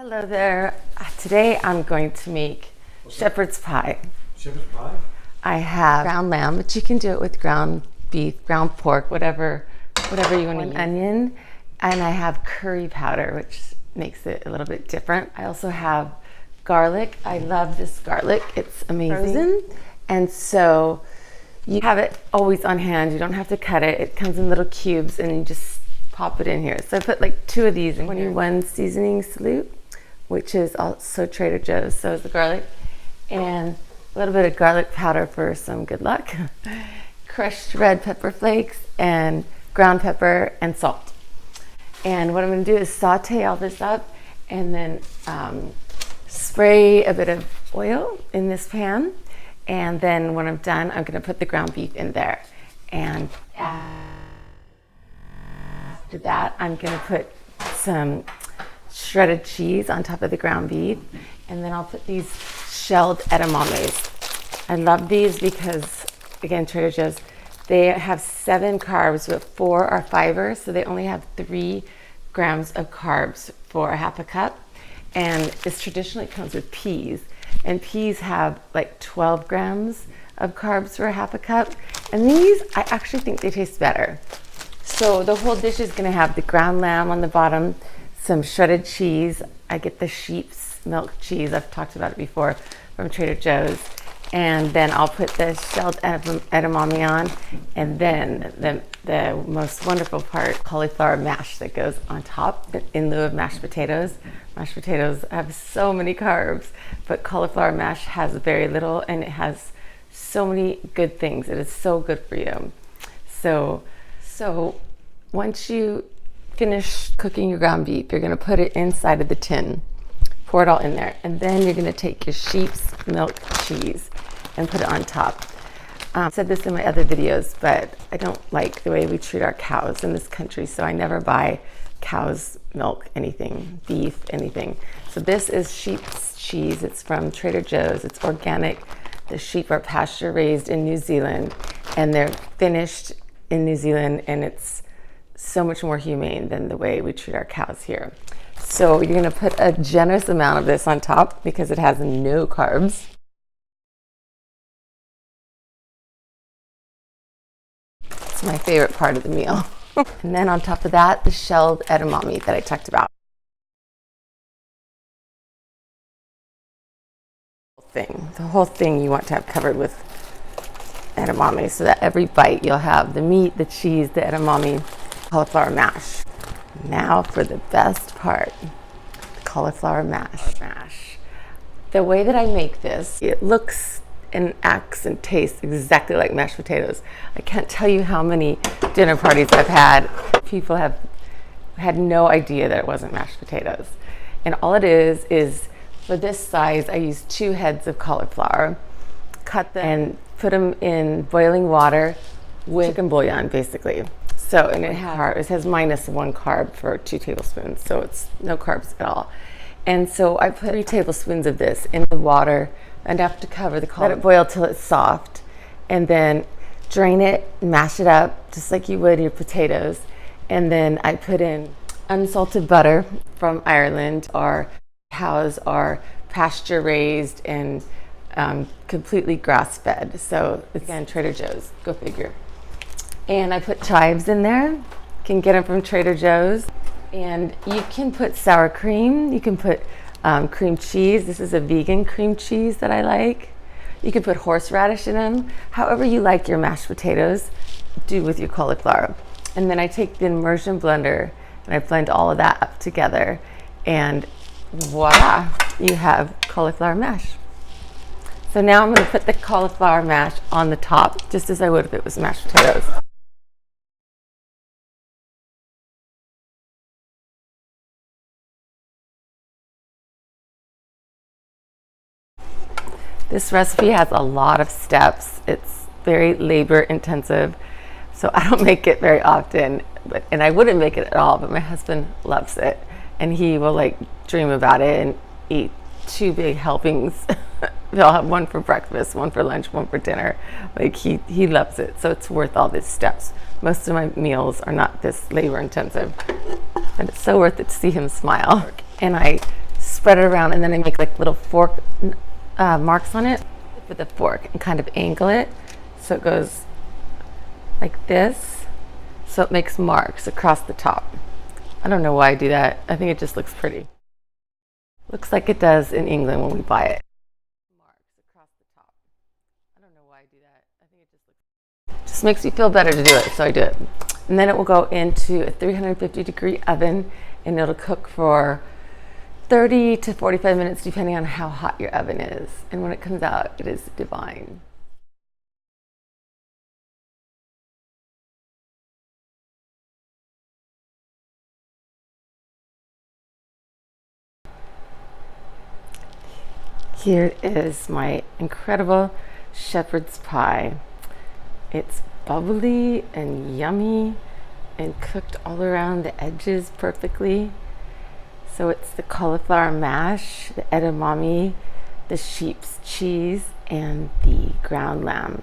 Hello there. Today I'm going to make shepherd's pie. Shepherd's pie? I have ground lamb, but you can do it with ground beef, ground pork, whatever you want to use. Onion, and I have curry powder, which makes it a little bit different. I also have garlic. I love this garlic. It's amazing. Frozen. And so you have it always on hand. You don't have to cut it. It comes in little cubes and you just pop it in here. So I put like 2 of these in 21 seasoning salute, which is also Trader Joe's. So is the garlic. And a little bit of garlic powder for some good luck. Crushed red pepper flakes and ground pepper and salt. And what I'm going to do is saute all this up and then spray a bit of oil in this pan. And then when I'm done, I'm going to put the ground beef in there. And after that, I'm going to put some shredded cheese on top of the ground beef. And then I'll put these shelled edamames. I love these because, again, Trader Joe's, they have 7 carbs, but 4 are fiber. So they only have 3 grams of carbs for a half a cup. And this traditionally comes with peas. And peas have like 12 grams of carbs for a half a cup. And these, I actually think they taste better. So the whole dish is gonna have the ground lamb on the bottom, some shredded cheese. I get the sheep's milk cheese, I've talked about it before, from Trader Joe's. And then I'll put the shelled edamame on. And then the most wonderful part, cauliflower mash that goes on top in lieu of mashed potatoes. Mashed potatoes have so many carbs, but cauliflower mash has very little, and it has so many good things. It is so good for you. So once you finish cooking your ground beef, you're gonna put it inside of the tin. Pour it all in there, and then you're gonna take your sheep's milk cheese and put it on top. I said this in my other videos, but I don't like the way we treat our cows in this country, so I never buy cow's milk, anything, beef, anything. So this is sheep's cheese. It's from Trader Joe's. It's organic. The sheep are pasture raised in New Zealand, and they're finished in New Zealand, and it's so much more humane than the way we treat our cows here. So you're gonna put a generous amount of this on top because it has no carbs. It's my favorite part of the meal. And then on top of that, the shelled edamame that I talked about. The whole thing you want to have covered with edamame so that every bite you'll have the meat, the cheese, the edamame, cauliflower mash. Now for the best part, the cauliflower mash. The way that I make this, it looks and acts and tastes exactly like mashed potatoes. I can't tell you how many dinner parties I've had. People have had no idea that it wasn't mashed potatoes. And all it is for this size, I use 2 heads of cauliflower, cut them and put them in boiling water with chicken bouillon, basically. So, and it has -1 carb for 2 tablespoons, so it's no carbs at all. And so I put 3 tablespoons of this in the water, enough to cover the cauliflower. Let it boil till it's soft, and then drain it, mash it up, just like you would your potatoes. And then I put in unsalted butter from Ireland. Our cows are pasture raised and completely grass fed. So it's again Trader Joe's, go figure. And I put chives in there. You can get them from Trader Joe's. And you can put sour cream. You can put cream cheese. This is a vegan cream cheese that I like. You can put horseradish in them. However you like your mashed potatoes, do with your cauliflower. And then I take the immersion blender and I blend all of that up together. And voila, you have cauliflower mash. So now I'm going to put the cauliflower mash on the top, just as I would if it was mashed potatoes. This recipe has a lot of steps. It's very labor intensive, so I don't make it very often, and I wouldn't make it at all, but my husband loves it, and he will like dream about it and eat 2 big helpings. He'll have 1 for breakfast, 1 for lunch, 1 for dinner. Like he loves it, so it's worth all these steps. Most of my meals are not this labor intensive, and it's so worth it to see him smile. And I spread it around, and then I make like little fork marks on it with a fork and kind of angle it so it goes like this, so it makes marks across the top. I don't know why I do that. I think it just looks pretty. Looks like it does in England when we buy it. Marks across the top. I don't know why I do that. I think it just makes me feel better to do it, so I do it. And then it will go into a 350-degree oven, and it'll cook for 30 to 45 minutes depending on how hot your oven is. And when it comes out, it is divine. Here is my incredible shepherd's pie. It's bubbly and yummy and cooked all around the edges perfectly. So it's the cauliflower mash, the edamame, the sheep's cheese, and the ground lamb.